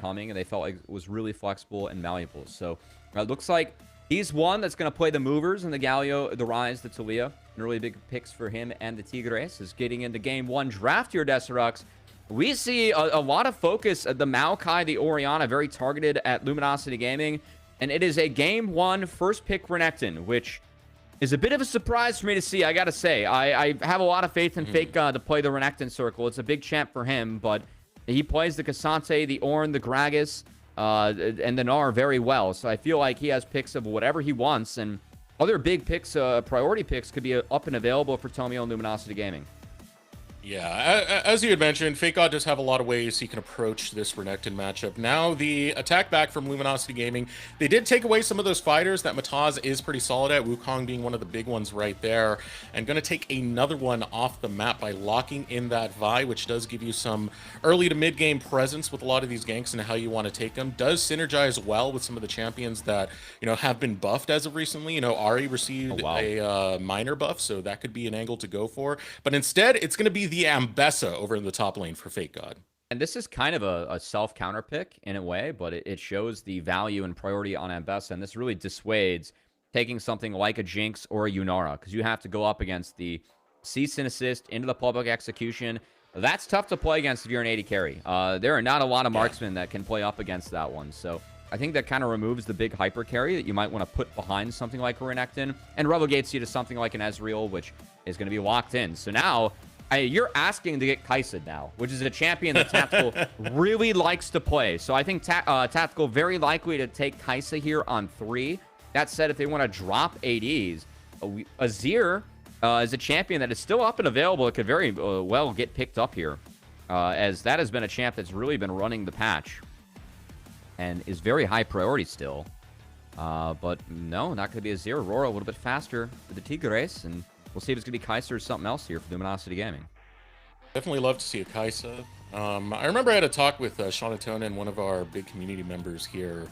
coming, and they felt like it was really flexible and malleable. So it looks like he's one that's going to play the movers in the Galio, the Rise, the Talia. And really big picks for him and the Tigres is getting into game 1 draft here, Decerux. We see a lot of focus at the Maokai, the Orianna, very targeted at Luminosity Gaming. And it is a game 1 first pick Renekton, which is a bit of a surprise for me to see, I gotta say. I have a lot of faith in FakeGod to play the Renekton circle. It's a big champ for him, but he plays the Cassante, the Ornn, the Gragas, and the Gnar very well. So I feel like he has picks of whatever he wants, and other big picks, priority picks, could be up and available for Tomio and Luminosity Gaming. Yeah, as you had mentioned, FakeGod does have a lot of ways he can approach this Renekton matchup. Now, the attack back from Luminosity Gaming, they did take away some of those fighters that Mataz is pretty solid at, Wukong being one of the big ones right there, and going to take another one off the map by locking in that Vi, which does give you some early to mid-game presence with a lot of these ganks and how you want to take them. Does synergize well with some of the champions that, you know, have been buffed as of recently. You know, Ahri received a minor buff, so that could be an angle to go for. But instead, it's going to be the Ambessa over in the top lane for FakeGod. And this is kind of a self-counter pick in a way, but it shows the value and priority on Ambessa, and this really dissuades taking something like a Jinx or a Yunara, because you have to go up against the cease and assist into the public execution. That's tough to play against if you're an 80 carry. There are not a lot of marksmen that can play up against that one, so I think that kind of removes the big hyper carry that you might want to put behind something like a Renekton, and relegates you to something like an Ezreal, which is going to be locked in. So now you're asking to get Kai'Sa now, which is a champion that Tactical really likes to play. So I think Tactical very likely to take Kai'Sa here on 3. That said, if they want to drop ADs, Azir is a champion that is still up and available. It could very well get picked up here, as that has been a champ that's really been running the patch and is very high priority still. But no, not going to be Azir. Aurora a little bit faster for the Tigres, and we'll see if it's going to be Kai'Sa or something else here for Luminosity Gaming. Definitely love to see a Kai'Sa. I remember I had a talk with Sean Atonin, one of our big community members here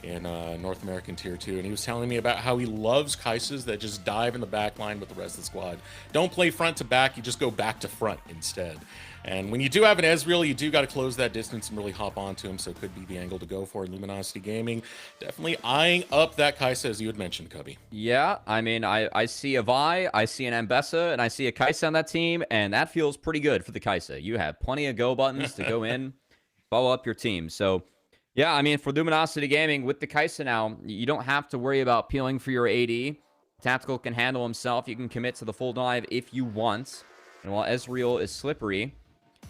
in North American Tier 2, and he was telling me about how he loves Kai'Sas that just dive in the back line with the rest of the squad. Don't play front to back, you just go back to front instead. And when you do have an Ezreal, you do got to close that distance and really hop onto him, so it could be the angle to go for Luminosity Gaming. Definitely eyeing up that Kai'Sa, as you had mentioned, Cubby. Yeah, I mean, I see a Vi, I see an Ambessa, and I see a Kai'Sa on that team, and that feels pretty good for the Kai'Sa. You have plenty of go buttons to go in, follow up your team. So, yeah, I mean, for Luminosity Gaming, with the Kai'Sa now, you don't have to worry about peeling for your AD. Tactical can handle himself. You can commit to the full dive if you want. And while Ezreal is slippery,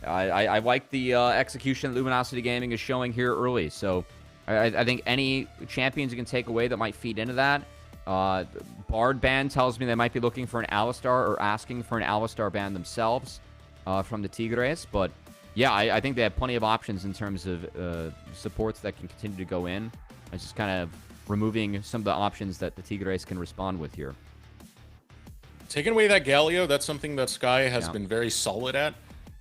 I like the execution that Luminosity Gaming is showing here early. So I think any champions you can take away that might feed into that. Bard ban tells me they might be looking for an Alistar or asking for an Alistar ban themselves from the Tigres. But yeah, I think they have plenty of options in terms of supports that can continue to go in. It's just kind of removing some of the options that the Tigres can respond with here. Taking away that Galio, that's something that Skyy has been very solid at.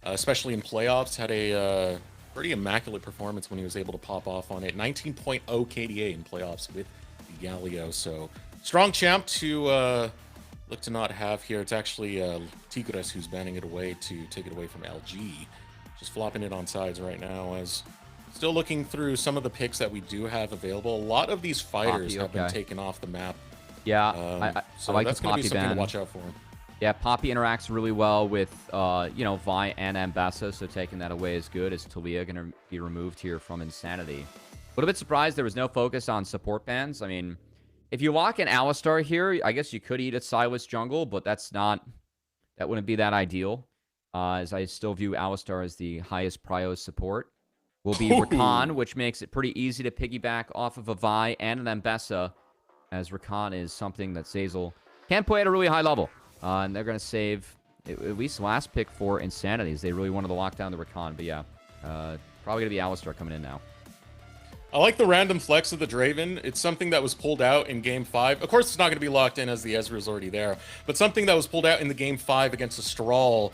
Especially in playoffs, had a pretty immaculate performance when he was able to pop off on it. 19.0 KDA in playoffs with the Galio. So strong champ to look to not have here. It's actually Tigres who's banning it away to take it away from LG. Just flopping it on sides right now, as still looking through some of the picks that we do have available. A lot of these fighters have been taken off the map. Yeah, so I like that's the going to Poppy be something ban. to watch out for him. Yeah, Poppy interacts really well with, you know, Vi and Ambessa, so taking that away is good. Is Talia going to be removed here from Insanity? A little bit surprised there was no focus on support bans. I mean, if you lock an Alistar here, I guess you could eat at Silas jungle, but that wouldn't be that ideal, as I still view Alistar as the highest prio support. Will be Rakan, which makes it pretty easy to piggyback off of a Vi and an Ambessa, as Rakan is something that Zeyzal can play at a really high level. And they're going to save at least last pick for Insanities. They really wanted to lock down the Rakan. But yeah, probably going to be Alistar coming in now. I like the random flex of the Draven. It's something that was pulled out in Game 5. Of course, it's not going to be locked in as the Ezreal's already there. But something that was pulled out in the Game 5 against Astral.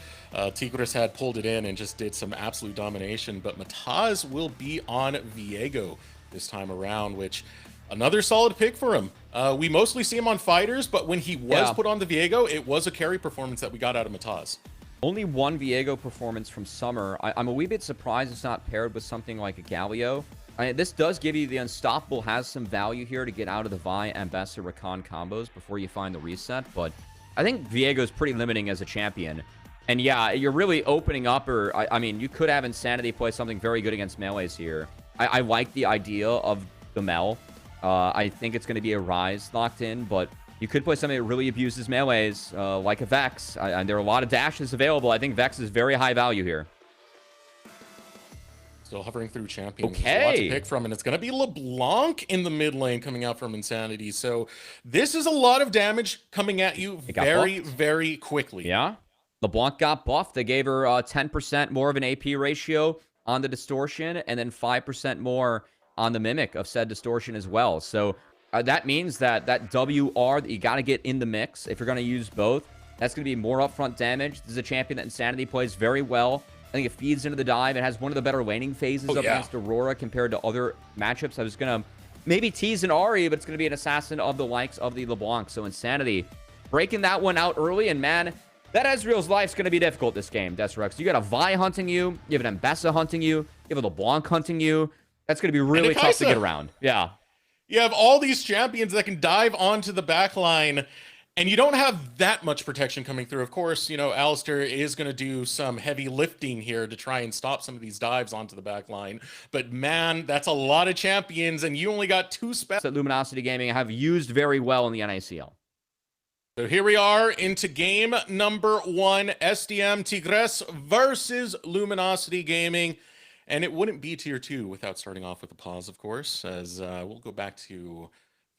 Tigres had pulled it in and just did some absolute domination. But Mataz will be on Viego this time around, which... another solid pick for him. We mostly see him on fighters, but when he was put on the Viego, it was a carry performance that we got out of Mataz. Only one Viego performance from Summer. I'm a wee bit surprised it's not paired with something like a Galio. This does give you the Unstoppable has some value here to get out of the Vi, Ambessa, Rakan combos before you find the reset, but I think Viego's pretty limiting as a champion. And yeah, you're really opening up, or I mean, you could have Insanity play something very good against melees here. I like the idea of the Mel. I think it's going to be a Rise locked in, but you could play something that really abuses melees, like a Vex. And there are a lot of dashes available. I think Vex is very high value here. Still hovering through champions. Okay. There's a lot to pick from, and it's going to be LeBlanc in the mid lane coming out from Insanity. So this is a lot of damage coming at you very, very quickly. Yeah. LeBlanc got buffed. They gave her 10% more of an AP ratio on the Distortion, and then 5% more on the Mimic of said Distortion as well. So that means that WR that you got to get in the mix if you're going to use both. That's going to be more upfront damage. This is a champion that Insanity plays very well. I think it feeds into the dive. It has one of the better laning phases up against Aurora compared to other matchups. I was going to maybe tease an Ahri, but it's going to be an assassin of the likes of the LeBlanc. So Insanity breaking that one out early, and man, that Ezreal's life's going to be difficult this game, Decerux. You got a Vi hunting you. You have an Ambessa hunting you. You have a LeBlanc hunting you. That's going to be really tough to get around. Yeah. You have all these champions that can dive onto the backline, and you don't have that much protection coming through. Of course, you know, Alistair is going to do some heavy lifting here to try and stop some of these dives onto the backline. But man, that's a lot of champions, and you only got 2 spells that Luminosity Gaming have used very well in the NICL. So here we are into game number 1, SDM Tigres versus Luminosity Gaming. And it wouldn't be tier 2 without starting off with a pause, of course, as we'll go back to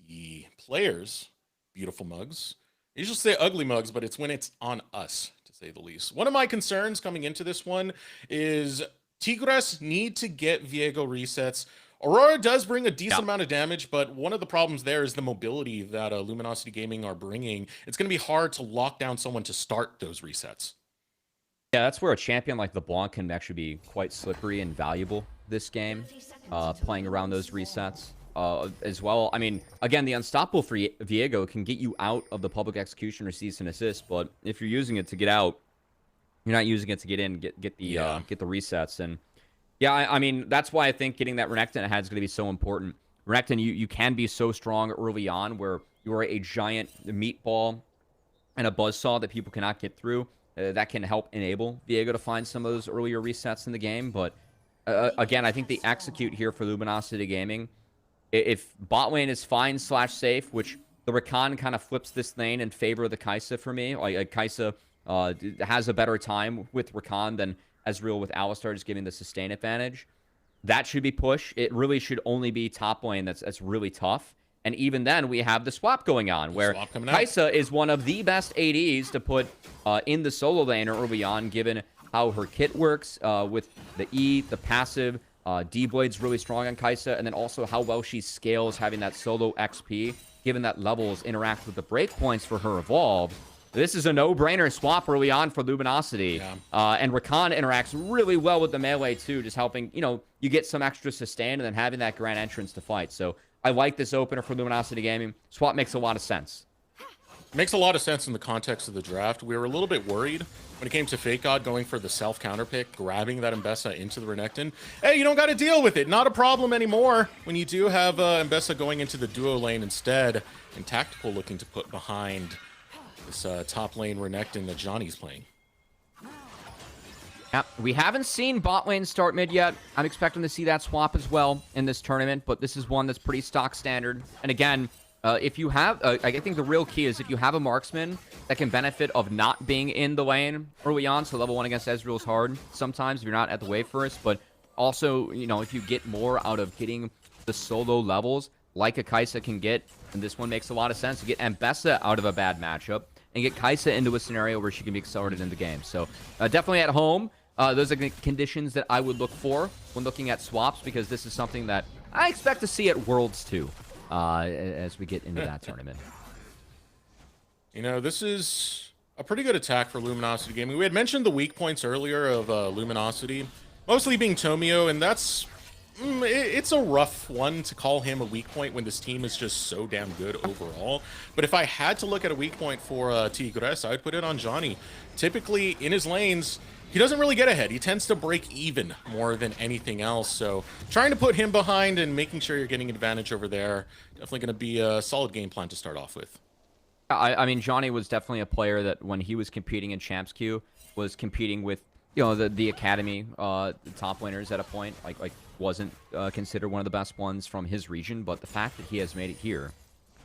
the players' beautiful mugs. I usually say ugly mugs, but it's when it's on us, to say the least. One of my concerns coming into this one is Tigres need to get Viego resets. Aurora does bring a decent amount of damage, but one of the problems there is the mobility that Luminosity Gaming are bringing. It's going to be hard to lock down someone to start those resets. Yeah, that's where a champion like LeBlanc can actually be quite slippery and valuable this game, playing around those resets as well. I mean, again, the Unstoppable for Viego can get you out of the public execution or cease and assist, but if you're using it to get out, you're not using it to get in, get the resets. And yeah, I mean, that's why I think getting that Renekton ahead is going to be so important. Renekton, you can be so strong early on where you are a giant meatball and a buzzsaw that people cannot get through. That can help enable Viego to find some of those earlier resets in the game. But again, I think the execute here for Luminosity Gaming, if bot lane is fine / safe, which the Rakan kind of flips this lane in favor of the Kai'Sa for me. Like Kai'Sa has a better time with Rakan than Ezreal with Alistar, just giving the sustain advantage. That should be pushed. It really should only be top lane that's really tough. And even then, we have the swap going on, where Kai'Sa is one of the best ADs to put in the solo lane early on, given how her kit works with the E, the passive. D-Blade's really strong on Kai'Sa, and then also how well she scales having that solo XP, given that levels interact with the breakpoints for her evolve. This is a no-brainer swap early on for Luminosity. Yeah. And Rakan interacts really well with the melee, too, just helping, you know, you get some extra sustain and then having that grand entrance to fight. So I like this opener for Luminosity Gaming. Swap makes a lot of sense. Makes a lot of sense in the context of the draft. We were a little bit worried when it came to FakeGod going for the self-counter pick, grabbing that Ambessa into the Renekton. Hey, you don't got to deal with it. Not a problem anymore when you do have Ambessa going into the duo lane instead, and Tactical looking to put behind this top lane Renekton that Jauny's playing. Yeah, we haven't seen bot lane start mid yet. I'm expecting to see that swap as well in this tournament, but this is one that's pretty stock standard. And again, if you have, I think the real key is if you have a marksman that can benefit of not being in the lane early on, so level 1 against Ezreal is hard sometimes if you're not at the wave first, but also, you know, if you get more out of getting the solo levels like a Kai'Sa can get, and this one makes a lot of sense, to get Ambessa out of a bad matchup and get Kai'Sa into a scenario where she can be accelerated in the game. So definitely at home, those are the conditions that I would look for when looking at swaps, because this is something that I expect to see at Worlds too. As we get into that tournament. You know, this is a pretty good attack for Luminosity Gaming. We had mentioned the weak points earlier of Luminosity, mostly being Tomio, and that's It's a rough one to call him a weak point when this team is just so damn good overall. But if I had to look at a weak point for Tigres, I would put it on Jauny. Typically, in his lanes, he doesn't really get ahead. He tends to break even more than anything else. So trying to put him behind and making sure you're getting advantage over there, definitely going to be a solid game plan to start off with. I mean, Jauny was definitely a player that when he was competing in Champs Q, was competing with, you know, the academy the top laners at a point. Like wasn't considered one of the best ones from his region, but the fact that he has made it here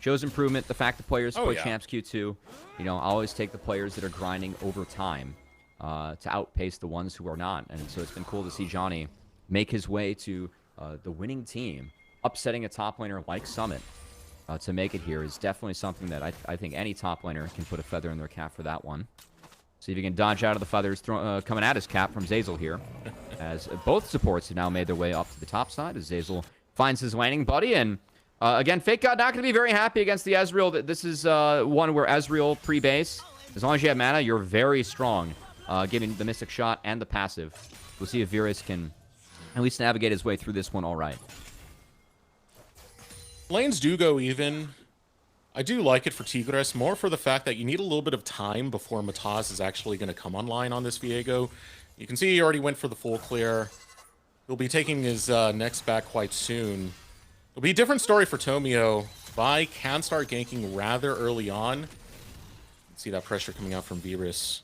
shows improvement. The fact that players play Champs Q2, you know, I always take the players that are grinding over time to outpace the ones who are not. And so it's been cool to see Jauny make his way to the winning team, upsetting a top laner like Summit. To make it here is definitely something that I think any top laner can put a feather in their cap for that one. See if he can dodge out of the feathers coming at his cap from Zeyzal here. As both supports have now made their way up to the top side as Zeyzal finds his laning buddy. And again, FakeGod not going to be very happy against the Ezreal. This is one where Ezreal pre-base, as long as you have mana, you're very strong, giving the Mystic Shot and the passive. We'll see if Virus can at least navigate his way through this one all right. Lanes do go even. I do like it for Tigres, more for the fact that you need a little bit of time before Mataz is actually going to come online on this Viego. You can see he already went for the full clear. He'll be taking his next back quite soon. It'll be a different story for Tomio. Vi can start ganking rather early on. See that pressure coming out from Virus.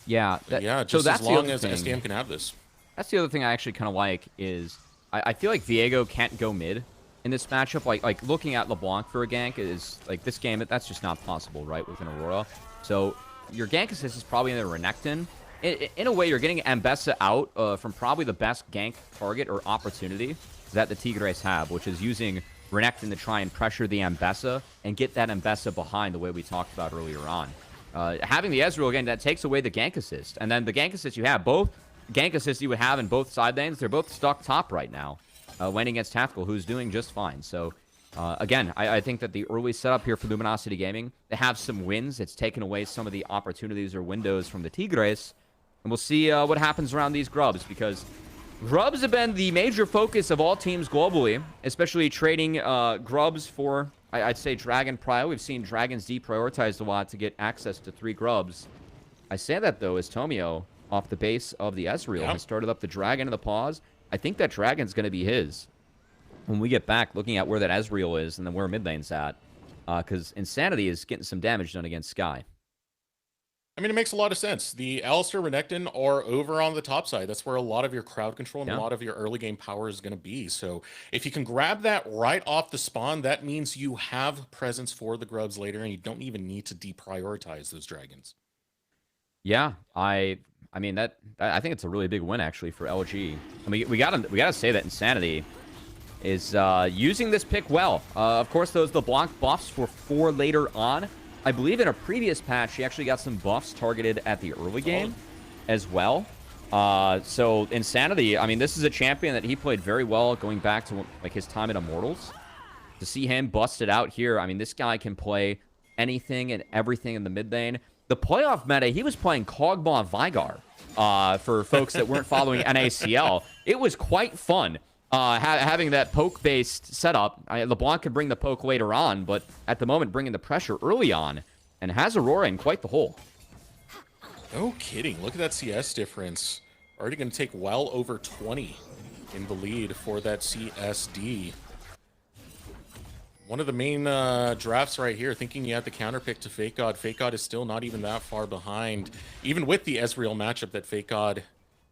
Yeah. Yeah, just so as long as SDM can have this. That's the other thing I actually kind of like is I feel like Viego can't go mid in this matchup. Like looking at LeBlanc for a gank is like this game, that's just not possible, right, with an Aurora. So your gank assist is probably in the Renekton. In a way, you're getting Ambessa out from probably the best gank target or opportunity that the Tigres have, which is using Renekton to try and pressure the Ambessa and get that Ambessa behind the way we talked about earlier on. Having the Ezreal, again, that takes away the gank assist. And then the gank assist you have, both gank assists you would have in both side lanes, they're both stuck top right now. Winning against Tactical, who's doing just fine. So, again, I think that the early setup here for Luminosity Gaming, they have some wins. It's taken away some of the opportunities or windows from the Tigres. And we'll see what happens around these grubs, because grubs have been the major focus of all teams globally, especially trading grubs for, I'd say, Dragon Prio. We've seen Dragons deprioritized a lot to get access to 3 grubs. I say that, though, as Tomio, off the base of the Ezreal, has started up the Dragon in the pause. I think that Dragon's going to be his when we get back, looking at where that Ezreal is and then where mid lane's at. Because Insanity is getting some damage done against Skyy. I mean, it makes a lot of sense. The Alistair Renekton are over on the top side. That's where a lot of your crowd control and a lot of your early game power is going to be. So if you can grab that right off the spawn, that means you have presence for the grubs later, and you don't even need to deprioritize those dragons. Yeah, I mean that I think it's a really big win actually for LG. I mean, we gotta say that Insanity is using this pick well. Of course, the block buffs were for later on. I believe in a previous patch, she actually got some buffs targeted at the early game as well. So Insanity, I mean, this is a champion that he played very well going back to like his time at Immortals. To see him busted out here, I mean, this guy can play anything and everything in the mid lane. The playoff meta, he was playing Kog'Maw Veigar for folks that weren't following NACL. It was quite fun. Having that poke-based setup. LeBlanc could bring the poke later on, but at the moment bringing the pressure early on, and has Aurora in quite the hole. No kidding. Look at that CS difference. Already going to take well over 20 in the lead for that CSD. One of the main drafts right here, thinking you had the counter pick to FakeGod. FakeGod is still not even that far behind, even with the Ezreal matchup that FakeGod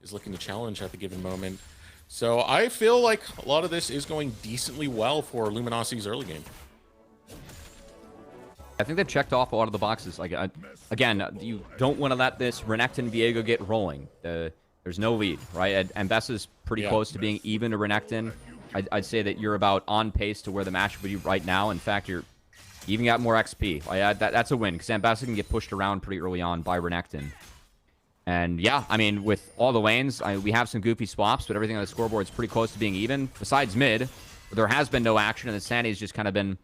is looking to challenge at the given moment. So I feel like a lot of this is going decently well for Luminosity's early game. I think they've checked off a lot of the boxes. Like again, you don't want to let this Renekton Viego get rolling. There's no lead, right? And Ambessa's pretty close to being even to Renekton. I'd say that you're about on pace to where the match would be right now. In fact, you even got more XP. That's a win, because Ambessa can get pushed around pretty early on by Renekton. And yeah, I mean, with all the lanes, we have some goofy swaps, but everything on the scoreboard is pretty close to being even. Besides mid, there has been no action, and Insanity's just kind of been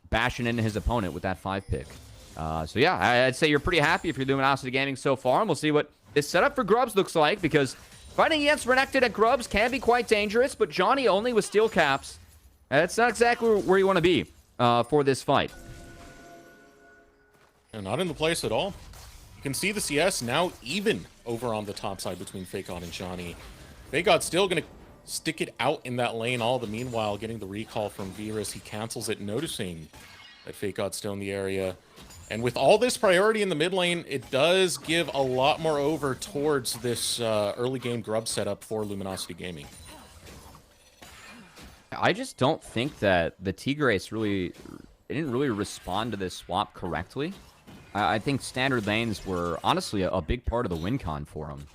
bashing into his opponent with that 5 pick. So yeah, I'd say you're pretty happy if you're Luminosity Gaming so far, and we'll see what this setup for Grubs looks like, because Fighting against Renekton at Grubs can be quite dangerous, but Jauny only with steel caps. That's not exactly where you want to be for this fight. And not in the place at all. You can see the CS now even over on the top side between FakeGod and Jauny. FakeGod still going to stick it out in that lane, all the meanwhile getting the recall from Virus. He cancels it, noticing that FakeGod's still in the area. And with all this priority in the mid lane, it does give a lot more over towards this early game grub setup for Luminosity Gaming. I just don't think that the Tigres didn't really respond to this swap correctly. I think standard lanes were honestly a big part of the win con for them.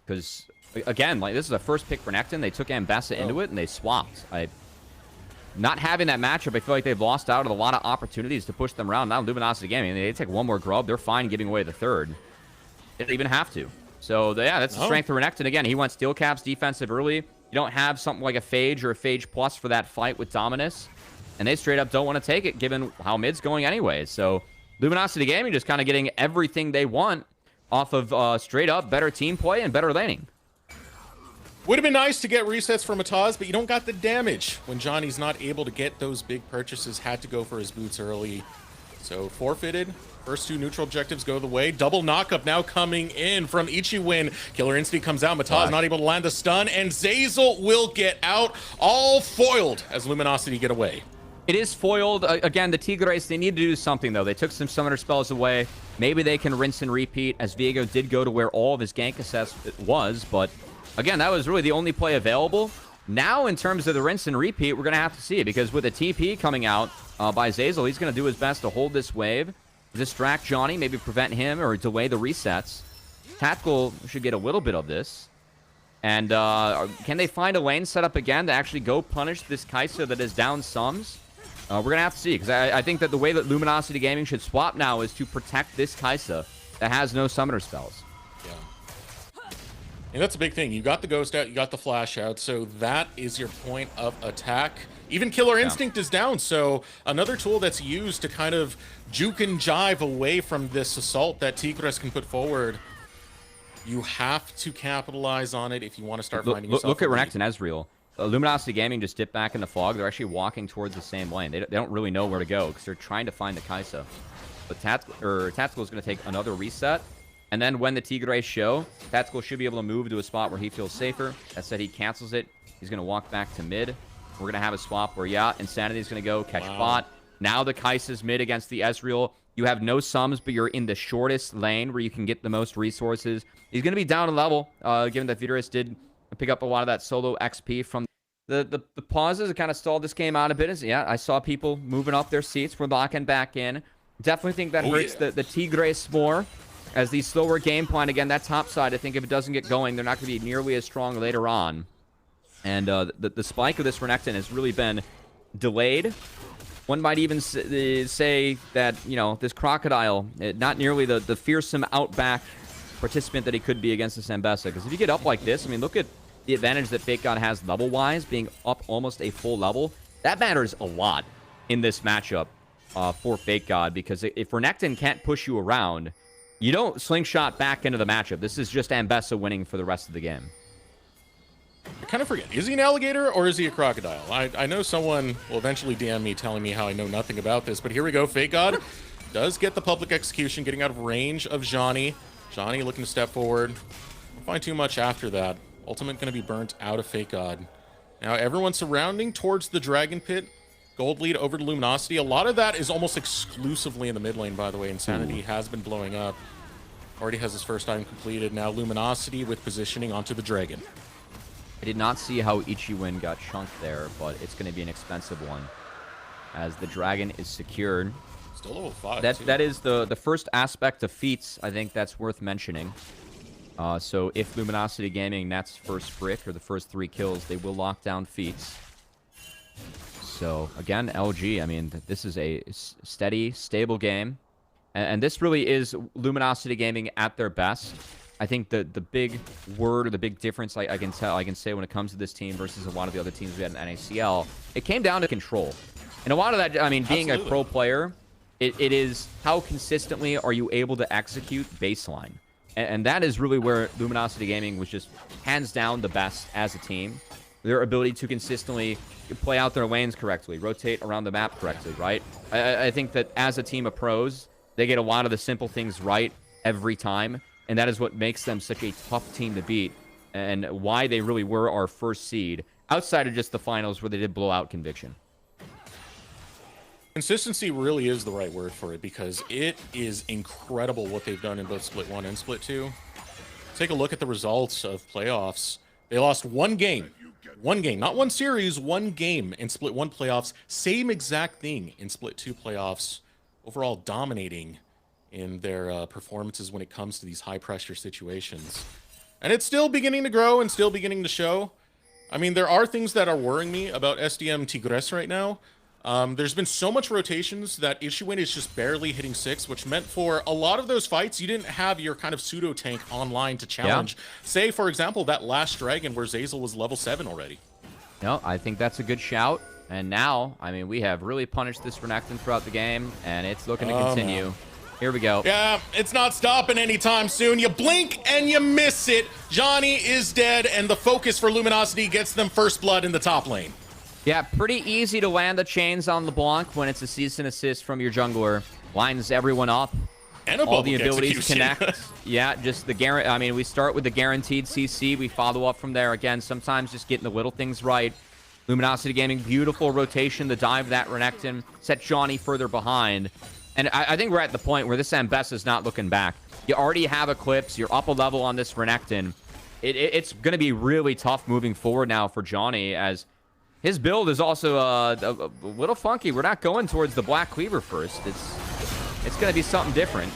Because, again, like this is the first pick for Renekton. They took Ambessa into it and they swapped. Not having that matchup, I feel like they've lost out on a lot of opportunities to push them around. Now Luminosity Gaming, they take one more grub. They're fine giving away the third. They didn't even have to. So, yeah, that's the strength of Renekton. Again, he went steel caps defensive early. You don't have something like a Phage or a Phage Plus for that fight with Dominus. And they straight up don't want to take it, given how mid's going anyway. So, Luminosity Gaming just kind of getting everything they want off of straight up better team play and better laning. Would have been nice to get resets from Mataz, but you don't got the damage when Johnny's not able to get those big purchases. Had to go for his boots early. So forfeited. First two neutral objectives go the way. Double knockup now coming in from Ichiwin. Killer Instinct comes out. Mataz not able to land the stun, and Zeyzal will get out. All foiled as Luminosity get away. It is foiled. Again, the Tigres, they need to do something, though. They took some summoner spells away. Maybe they can rinse and repeat, as Viego did go to where all of his gank assess was, but again, that was really the only play available. Now, in terms of the rinse and repeat, we're going to have to see it, because with a TP coming out by Zeyzal, he's going to do his best to hold this wave, distract Jauny, maybe prevent him or delay the resets. Tactical should get a little bit of this. And can they find a lane setup again to actually go punish this Kai'Sa that is down sums? We're going to have to see, because I think that the way that Luminosity Gaming should swap now is to protect this Kai'Sa that has no summoner spells. Yeah. And that's a big thing. You got the Ghost out, you got the Flash out, so that is your point of attack. Even Killer Instinct is down, so another tool that's used to kind of juke and jive away from this assault that Tigres can put forward. You have to capitalize on it if you want to start finding yourself. Look at Renekton Ezreal. Luminosity Gaming just dipped back in the fog. They're actually walking towards the same lane. They don't really know where to go because they're trying to find the Kai'Sa. But Tactical is going to take another reset. And then when the Tigres show, Tactical should be able to move to a spot where he feels safer. That said, he cancels it. He's going to walk back to mid. We're going to have a swap where, yeah, Insanity is going to go catch bot. Now the Kai'Sa's mid against the Ezreal. You have no sums, but you're in the shortest lane where you can get the most resources. He's going to be down a level, given that Virus did pick up a lot of that solo XP from the pauses. It kind of stalled this game out a bit. Yeah, I saw people moving up their seats. We're locking back in. Definitely think that hurts the Tigres more. As the slower game plan, again, that top side, I think if it doesn't get going, they're not going to be nearly as strong later on. And the spike of this Renekton has really been delayed. One might even say that, you know, this Crocodile, not nearly the fearsome outback participant that he could be against this Ambessa. Because if you get up like this, I mean, look at the advantage that FakeGod has level-wise, being up almost a full level. That matters a lot in this matchup for FakeGod, because if Renekton can't push you around, you don't slingshot back into the matchup. This is just Ambessa winning for the rest of the game. I kind of forget. Is he an alligator or is he a crocodile? I know someone will eventually DM me telling me how I know nothing about this, but here we go. FakeGod does get the public execution, getting out of range of Jauny. Jauny looking to step forward. Don't find too much after that. Ultimate going to be burnt out of FakeGod. Now everyone surrounding towards the Dragon Pit. Gold lead over to Luminosity. A lot of that is almost exclusively in the mid lane, by the way. Insanity has been blowing up. Already has his first item completed. Now Luminosity with positioning onto the Dragon. I did not see how Ichiwin got chunked there, but it's going to be an expensive one, as the Dragon is secured. Still level 5, that is the first aspect of feats, I think, that's worth mentioning. So if Luminosity Gaming nets first brick or the first 3 kills, they will lock down feats. So, again, LG, I mean, this is a steady, stable game. And this really is Luminosity Gaming at their best. I think the big word or the big difference I can say when it comes to this team versus a lot of the other teams we had in NACL, it came down to control. And a lot of that, I mean, being a pro player, it is how consistently are you able to execute baseline. And that is really where Luminosity Gaming was just hands down the best as a team. Their ability to consistently play out their lanes correctly, rotate around the map correctly, right? I think that as a team of pros, they get a lot of the simple things right every time, and that is what makes them such a tough team to beat, and why they really were our first seed, outside of just the finals where they did blow out Conviction. Consistency really is the right word for it, because it is incredible what they've done in both Split 1 and Split 2. Take a look at the results of playoffs. They lost one game, not one series, one game in Split 1 playoffs. Same exact thing in Split 2 playoffs. Overall dominating in their performances when it comes to these high-pressure situations. And it's still beginning to grow and still beginning to show. I mean, there are things that are worrying me about SDM Tigres right now. There's been so much rotations that Ichiwin is just barely hitting 6, which meant for a lot of those fights, you didn't have your kind of pseudo-tank online to challenge. Yeah. Say, for example, that last Dragon where Zeyzal was level 7 already. No, I think that's a good shout. And now, I mean, we have really punished this Renekton throughout the game, and it's looking to continue. Man. Here we go. Yeah, it's not stopping anytime soon. You blink and you miss it. Jauny is dead, and the focus for Luminosity gets them first blood in the top lane. Yeah, pretty easy to land the chains on LeBlanc when it's a cease and assist from your jungler. Lines everyone up. And all the abilities connect. Yeah, just the guarantee. I mean, we start with the guaranteed CC. We follow up from there. Again, sometimes just getting the little things right. Luminosity Gaming, beautiful rotation. The dive that Renekton set Jauny further behind. And I think we're at the point where this Ambessa is not looking back. You already have Eclipse. You're up a level on this Renekton. It's going to be really tough moving forward now for Jauny, as his build is also a little funky. We're not going towards the Black Cleaver first. It's going to be something different.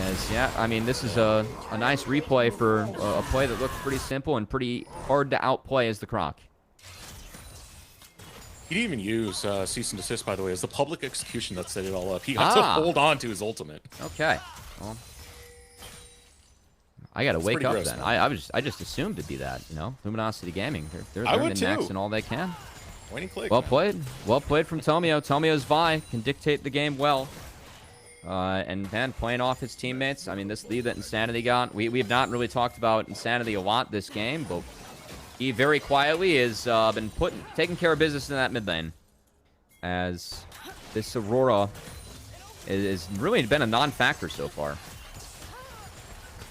As, yeah, I mean, this is a nice replay for a play that looked pretty simple and pretty hard to outplay as the Croc. He didn't even use cease and desist, by the way, as the public execution that set it all up. He had to hold on to his ultimate. Okay. Well, I gotta wake up then. I just assumed to be that, you know. Luminosity Gaming, they're learning next and all they can. Point and click. Well played. Well played from Tomio. Tomio's Vi can dictate the game well. And man, playing off his teammates. I mean, this lead that Insanity got. We have not really talked about Insanity a lot this game, but he very quietly has been taking care of business in that mid lane, as this Aurora has really been a non-factor so far.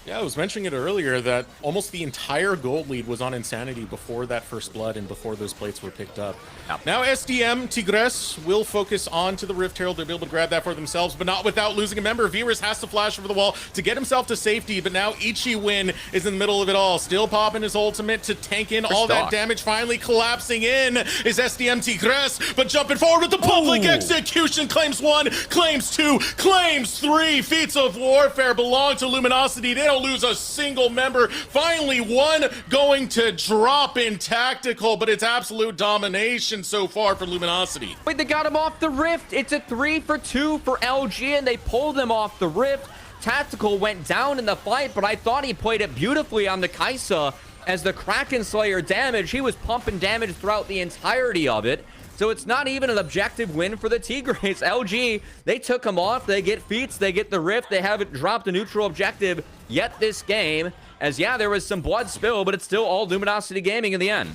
Yeah, I was mentioning it earlier that almost the entire gold lead was on Insanity before that first blood and before those plates were picked up. Yep. Now SDM Tigres will focus on to the Rift Herald. They'll be able to grab that for themselves, but not without losing a member. Virus has to flash over the wall to get himself to safety, but now Ichiwin is in the middle of it all, still popping his ultimate to tank in all that damage. Finally collapsing in is SDM Tigres, but jumping forward with the public execution. Claims 1, claims 2, claims 3. Feats of warfare belong to Luminosity. They don't lose a single member. Finally, one going to drop in tactical, but it's absolute domination so far for Luminosity. Wait, they got him off the Rift. It's a 3 for 2 for LG, and they pulled him off the Rift. Tactical went down in the fight, but I thought he played it beautifully on the Kaisa as the Kraken Slayer damage. He was pumping damage throughout the entirety of it. So it's not even an objective win for the Tigres. LG, they took him off. They get feats. They get the Rift. They haven't dropped a neutral objective yet this game. As, yeah, there was some blood spill, but it's still all Luminosity Gaming in the end.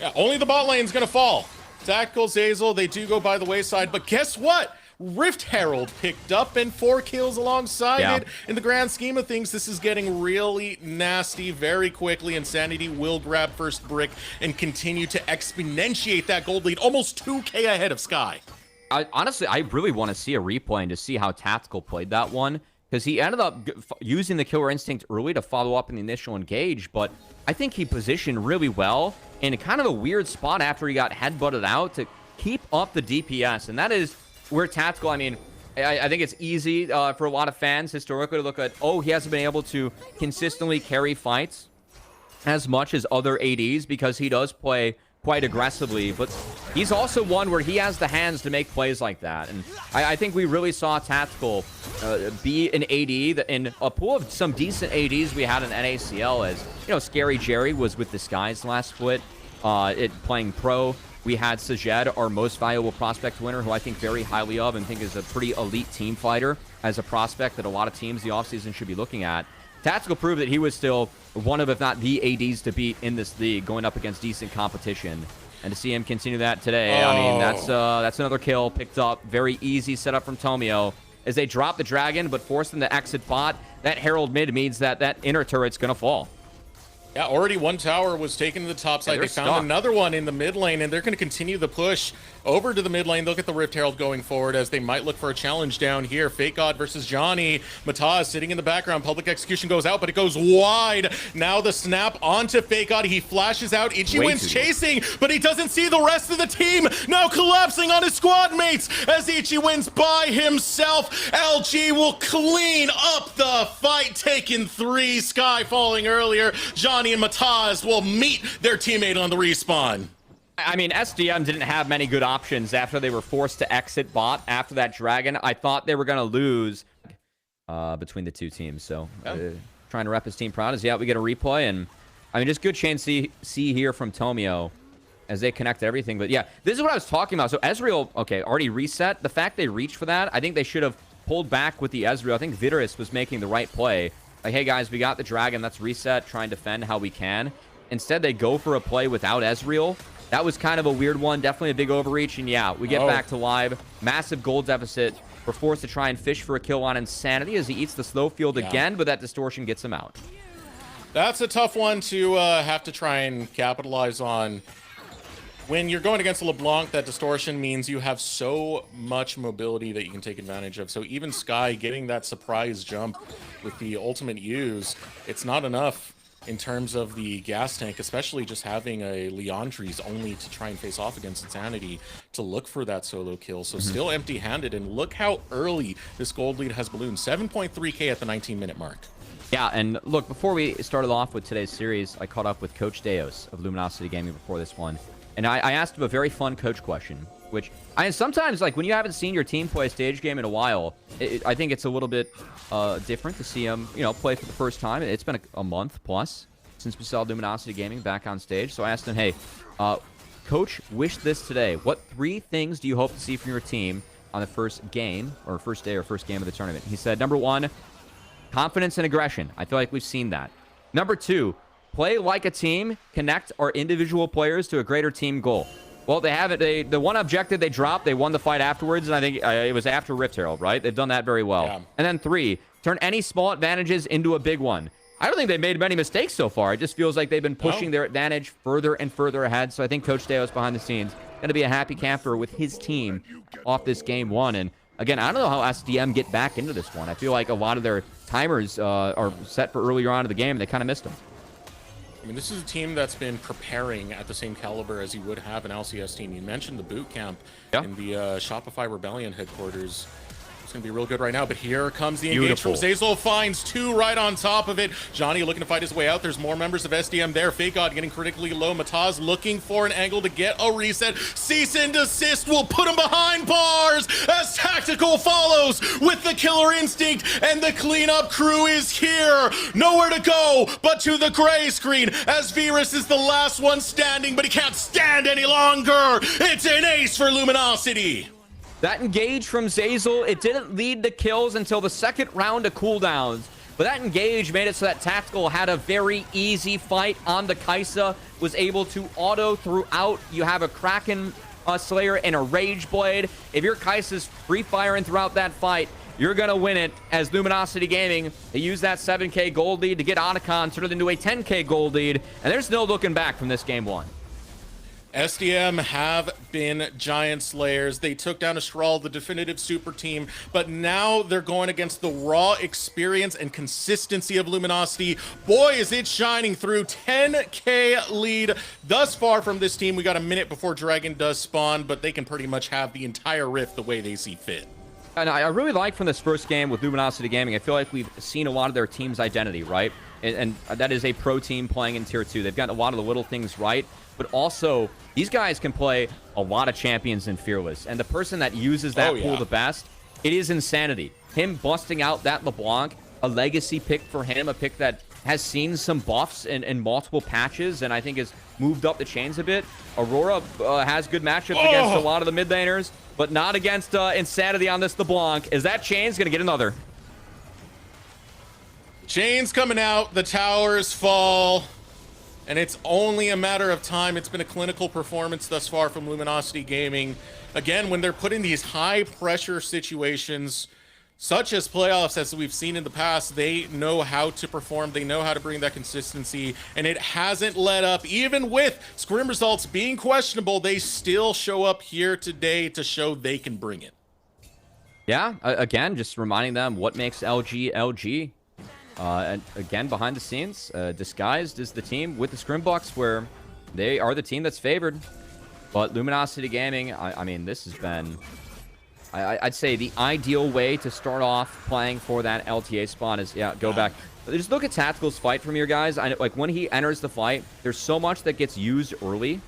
Yeah, only the bot lane's going to fall. Tactical, Zeyzal, they do go by the wayside. But guess what? Rift Herald picked up and 4 kills alongside it. In the grand scheme of things, this is getting really nasty very quickly. Insanity will grab first brick and continue to exponentiate that gold lead, almost 2K ahead of Skyy. Honestly, I really want to see a replay and to see how Tactical played that one, because he ended up using the Killer Instinct early to follow up in the initial engage, but I think he positioned really well in kind of a weird spot after he got headbutted out to keep up the DPS, and that is where Tactical, I mean, I think it's easy for a lot of fans historically to look at, oh, he hasn't been able to consistently carry fights as much as other ADs because he does play quite aggressively, but he's also one where he has the hands to make plays like that. And I think we really saw Tactical be an AD that in a pool of some decent ADs we had in NACL, as, you know, Scary Jerry was with the Skies last split. playing pro. We had Sajed, our most valuable prospect winner, who I think very highly of and think is a pretty elite team fighter as a prospect that a lot of teams the offseason should be looking at. Tactical proved that he was still one of, if not the ADs to beat in this league, going up against decent competition. And to see him continue that today, I mean, that's another kill picked up. Very easy setup from Tomio. As they drop the dragon, but force them to exit bot, that Herald mid means that that inner turret's going to fall. Yeah, already one tower was taken to the top side. They found another one in the mid lane, and they're going to continue the push over to the mid lane. They'll get the Rift Herald going forward as they might look for a challenge down here. FakeGod versus Jauny. Mataz sitting in the background. Public execution goes out, but it goes wide. Now the snap onto FakeGod. He flashes out. Ichiwin's chasing, but he doesn't see the rest of the team. Now collapsing on his squad mates as Ichiwin's by himself. LG will clean up the fight, taking 3. Skyy falling earlier. Jauny and Mataz will meet their teammate on the respawn. I mean, SDM didn't have many good options after they were forced to exit bot after that dragon. I thought they were going to lose between the two teams. So trying to rep his team proud as, yeah, we get a replay. And, I mean, just good chance to see here from Tomio as they connect everything. But, yeah, this is what I was talking about. So Ezreal, okay, already reset. The fact they reached for that, I think they should have pulled back with the Ezreal. I think Virus was making the right play. Like, hey, guys, we got the dragon. Let's reset, try and defend how we can. Instead, they go for a play without Ezreal. That was kind of a weird one. Definitely a big overreach. And, yeah, we get back to live. Massive gold deficit. We're forced to try and fish for a kill on Insanity as he eats the slow field again, but that distortion gets him out. That's a tough one to have to try and capitalize on. When you're going against a LeBlanc, that distortion means you have so much mobility that you can take advantage of. So even Skyy getting that surprise jump with the ultimate use, it's not enough in terms of the gas tank, especially just having a Leandries only to try and face off against Insanity to look for that solo kill. So still empty-handed, and look how early this gold lead has ballooned. 7.3k at the 19-minute mark. Yeah, and look, before we started off with today's series, I caught up with Coach Deos of Luminosity Gaming before this one. And I asked him a very fun coach question, which sometimes, like, when you haven't seen your team play a stage game in a while, I think it's a little bit different to see them, you know, play for the first time. It's been a month plus since we saw Luminosity Gaming back on stage. So I asked him, hey, Coach, wish this today. What 3 things do you hope to see from your team on the first game, or first day, or first game of the tournament? He said, number 1, confidence and aggression. I feel like we've seen that. Number 2, play like a team, connect our individual players to a greater team goal. Well, they have it. The one objective they dropped, they won the fight afterwards, and I think it was after Rift Herald, right? They've done that very well. Yeah. And then 3, turn any small advantages into a big one. I don't think they've made many mistakes so far. It just feels like they've been pushing their advantage further and further ahead. So I think Coach Deos behind the scenes going to be a happy camper with his team off this game 1. And again, I don't know how SDM get back into this one. I feel like a lot of their timers are set for earlier on in the game, and they kind of missed them. I mean, this is a team that's been preparing at the same caliber as you would have an LCS team. You mentioned the boot camp in the Shopify Rebellion headquarters. It's going to be real good right now, but here comes the engage from Zeyzal. Finds 2 right on top of it. Jauny looking to fight his way out. There's more members of SDM there. FakeGod getting critically low. Mataz looking for an angle to get a reset. Cease and desist will put him behind bars as Tactical follows with the killer instinct, and the cleanup crew is here. Nowhere to go but to the gray screen as Virus is the last one standing, but he can't stand any longer. It's an ace for Luminosity. That engage from Zeyzal, it didn't lead to kills until the second round of cooldowns. But that engage made it so that Tactical had a very easy fight on the Kai'Sa, was able to auto throughout. You have a Kraken Slayer and a Rage Blade. If your Kai'Sa's free firing throughout that fight, you're going to win it. As Luminosity Gaming, they use that 7k gold lead to get Otacon, turn it into a 10k gold lead. And there's no looking back from this game 1. SDM have been giant slayers. They took down Astral, the definitive super team, but now they're going against the raw experience and consistency of Luminosity. Boy, is it shining through. 10k lead thus far from this team. We got a minute before Dragon does spawn, but they can pretty much have the entire Rift the way they see fit. And I really like from this first game with Luminosity Gaming, I feel like we've seen a lot of their team's identity, right? And that is a pro team playing in Tier 2. They've gotten a lot of the little things right, but also these guys can play a lot of champions in Fearless. And the person that uses that pool the best, it is Insanity. Him busting out that LeBlanc, a legacy pick for him, a pick that has seen some buffs in multiple patches, and I think has moved up the chains a bit. Aurora has good matchups against a lot of the mid laners, but not against Insanity on this LeBlanc. Is that Chain's going to get another? Chain's coming out. The towers fall. And it's only a matter of time. It's been a clinical performance thus far from Luminosity Gaming. Again, when they're put in these high-pressure situations, such as playoffs, as we've seen in the past, they know how to perform. They know how to bring that consistency, and it hasn't let up. Even with scrim results being questionable, they still show up here today to show they can bring it. Yeah, again, just reminding them what makes LG LG. And again, behind the scenes, disguised as the team with the Scrimbucks, where they are the team that's favored. But Luminosity Gaming, I mean, this has been, I'd say, the ideal way to start off playing for that LTA spawn is, yeah, go back. Just look at Tactical's fight from here, guys. Like, when he enters the fight, there's so much that gets used early.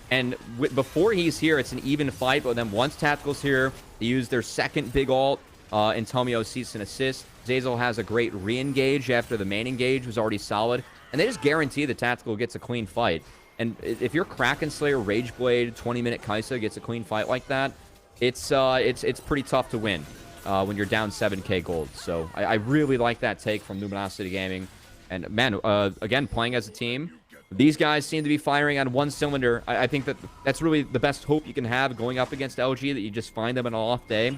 And before he's here, it's an even fight. But then once Tactical's here, they use their second big ult, and Tomio sees an assist. Zeyzal has a great re-engage after the main engage was already solid. And they just guarantee that Tactical gets a clean fight. And if your Kraken Slayer, Rageblade, 20-minute Kai'Sa gets a clean fight like that, it's pretty tough to win when you're down 7k gold. So I really like that take from Luminosity Gaming. And man, again, playing as a team, these guys seem to be firing on one cylinder. I think that's really the best hope you can have going up against LG, that you just find them on an off day.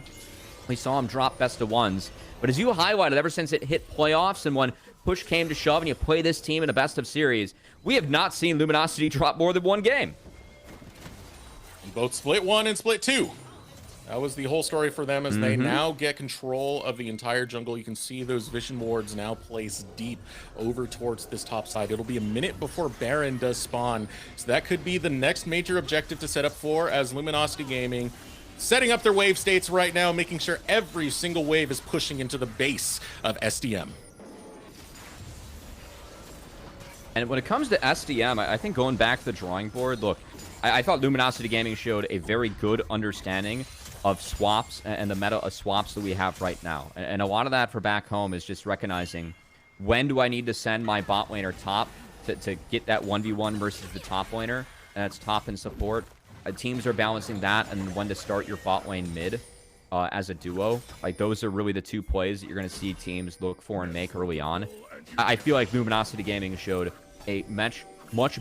We saw them drop best of ones. But as you highlighted, ever since it hit playoffs and when push came to shove and you play this team in a best of series, we have not seen Luminosity drop more than one game. And both split 1 and split 2. That was the whole story for them, as they now get control of the entire jungle. You can see those vision wards now placed deep over towards this top side. It'll be a minute before Baron does spawn. So that could be the next major objective to set up for, as Luminosity Gaming setting up their wave states right now, making sure every single wave is pushing into the base of SDM. And when it comes to SDM, I think going back to the drawing board, look, I thought Luminosity Gaming showed a very good understanding of swaps and the meta of swaps that we have right now. And a lot of that for back home is just recognizing, when do I need to send my bot laner top to get that 1v1 versus the top laner? And that's top and support. Teams are balancing that, and when to start your bot lane mid as a duo. Like, those are really the two plays that you're going to see teams look for and make early on. I feel like Luminosity Gaming showed a much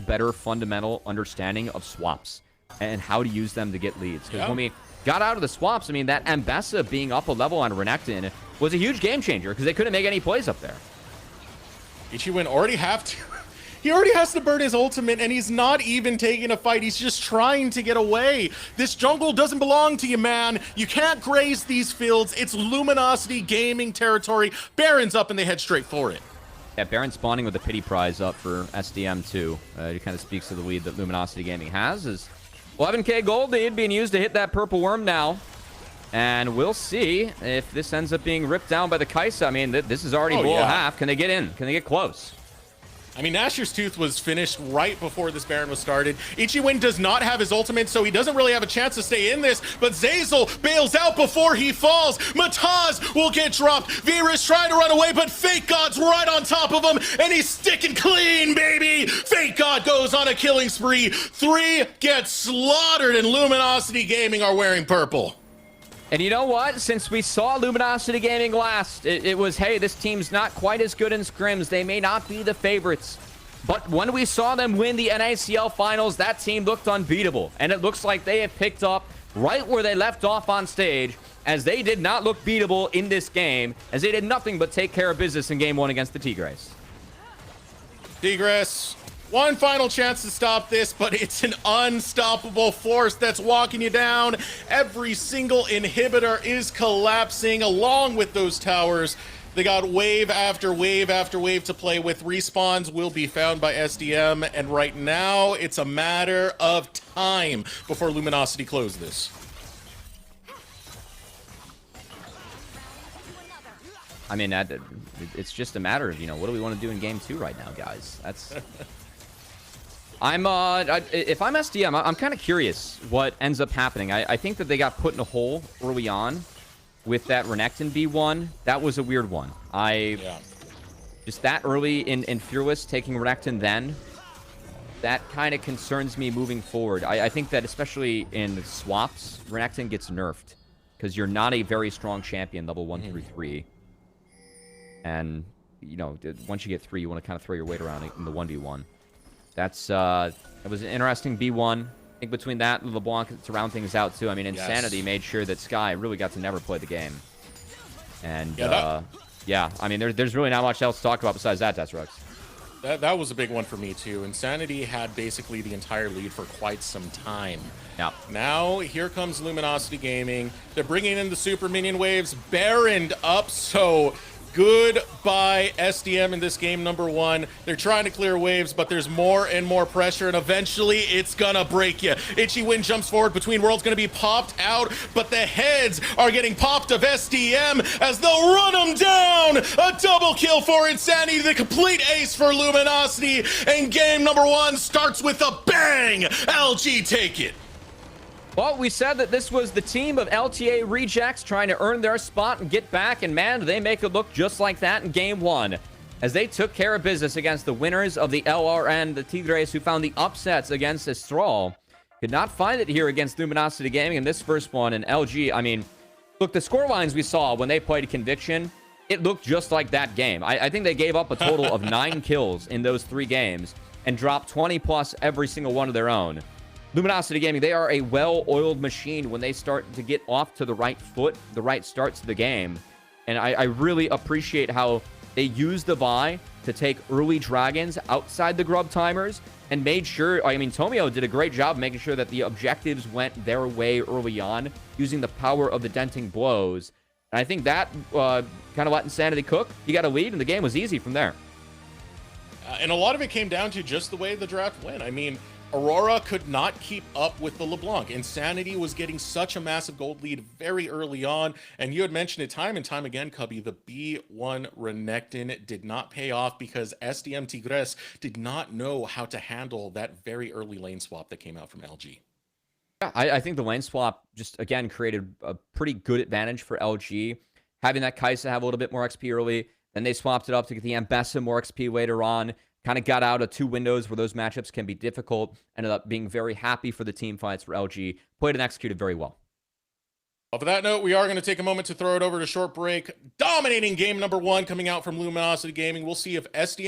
better fundamental understanding of swaps and how to use them to get leads. Because when we got out of the swaps, I mean, that Ambessa being up a level on Renekton was a huge game changer, because they couldn't make any plays up there. Ichiwin already have to. He already has to burn his ultimate, and he's not even taking a fight. He's just trying to get away. This jungle doesn't belong to you, man. You can't graze these fields. It's Luminosity Gaming territory. Baron's up, and they head straight for it. Yeah, Baron spawning with the pity prize up for SDM too. It kind of speaks to the lead that Luminosity Gaming has. Is 11k gold lead being used to hit that purple worm now. And we'll see if this ends up being ripped down by the Kai'Sa. I mean, this is already below half. Can they get in? Can they get close? I mean, Nashor's Tooth was finished right before this Baron was started. Ichiwin does not have his ultimate, so he doesn't really have a chance to stay in this, but Zeyzal bails out before he falls. Mataz will get dropped. Virus trying to run away, but FakeGod's right on top of him, and he's sticking clean, baby! FakeGod goes on a killing spree. 3 get slaughtered, and Luminosity Gaming are wearing purple. And you know what? Since we saw Luminosity Gaming last, it was, hey, this team's not quite as good in scrims. They may not be the favorites. But when we saw them win the NACL finals, that team looked unbeatable. And it looks like they have picked up right where they left off on stage, as they did not look beatable in this game, as they did nothing but take care of business in Game 1 against the Tigres. Tigres, one final chance to stop this, but it's an unstoppable force that's walking you down. Every single inhibitor is collapsing along with those towers. They got wave after wave after wave to play with. Respawns will be found by SDM, and right now it's a matter of time before Luminosity close this. I mean, it's just a matter of, you know, what do we want to do in Game 2 right now, guys? That's... if I'm SDM, I'm kind of curious what ends up happening. I think that they got put in a hole early on with that Renekton B1. That was a weird one. just that early in Fearless taking Renekton then, that kind of concerns me moving forward. I think that especially in swaps, Renekton gets nerfed because you're not a very strong champion level 1 through 3. And, you know, once you get 3, you want to kind of throw your weight around in the 1v1. It was an interesting B1. I think between that and LeBlanc to round things out, too. I mean, Insanity made sure that Skyy really got to never play the game. And, yeah, I mean, there's really not much else to talk about besides that, Decerux. That was a big one for me, too. Insanity had basically the entire lead for quite some time. Yeah. Now, here comes Luminosity Gaming. They're bringing in the Super Minion Waves. Baroned up, so goodbye SDM in this game number 1. They're trying to clear waves, but there's more and more pressure, and eventually it's gonna break you. Ichiwin jumps forward. Between Worlds gonna be popped out, but the heads are getting popped of SDM as they'll run them down. A double kill for Insanity, the complete ace for Luminosity, and game number 1 starts with a bang. LG take it. Well, we said that this was the team of LTA rejects trying to earn their spot and get back, and man, they make it look just like that in game 1. As they took care of business against the winners of the LRN, the Tigres, who found the upsets against Astral. Could not find it here against Luminosity Gaming in this first one, and LG, I mean, look, the score lines we saw when they played Conviction, it looked just like that game. I think they gave up a total of 9 kills in those 3 games and dropped 20 plus every single one of their own. Luminosity Gaming, they are a well-oiled machine when they start to get off to the right foot, the right start to the game. And I really appreciate how they used the Vi to take early dragons outside the grub timers and made sure, I mean, Tomio did a great job making sure that the objectives went their way early on, using the power of the denting blows. And I think that kind of let Insanity cook. He got a lead, and the game was easy from there. And a lot of it came down to just the way the draft went. I mean, Aurora could not keep up with the LeBlanc. Insanity was getting such a massive gold lead very early on, and you had mentioned it time and time again, Cubby, the B1 Renekton did not pay off because SDM Tigres did not know how to handle that very early lane swap that came out from LG. Yeah, I think the lane swap just, again, created a pretty good advantage for LG. Having that Kai'Sa have a little bit more XP early, then they swapped it up to get the Ambessa more XP later on. Kind of got out of 2 windows where those matchups can be difficult. Ended up being very happy for the team fights for LG. Played and executed very well. Off of that note, we are going to take a moment to throw it over to short break. Dominating game number 1 coming out from Luminosity Gaming. We'll see if SDM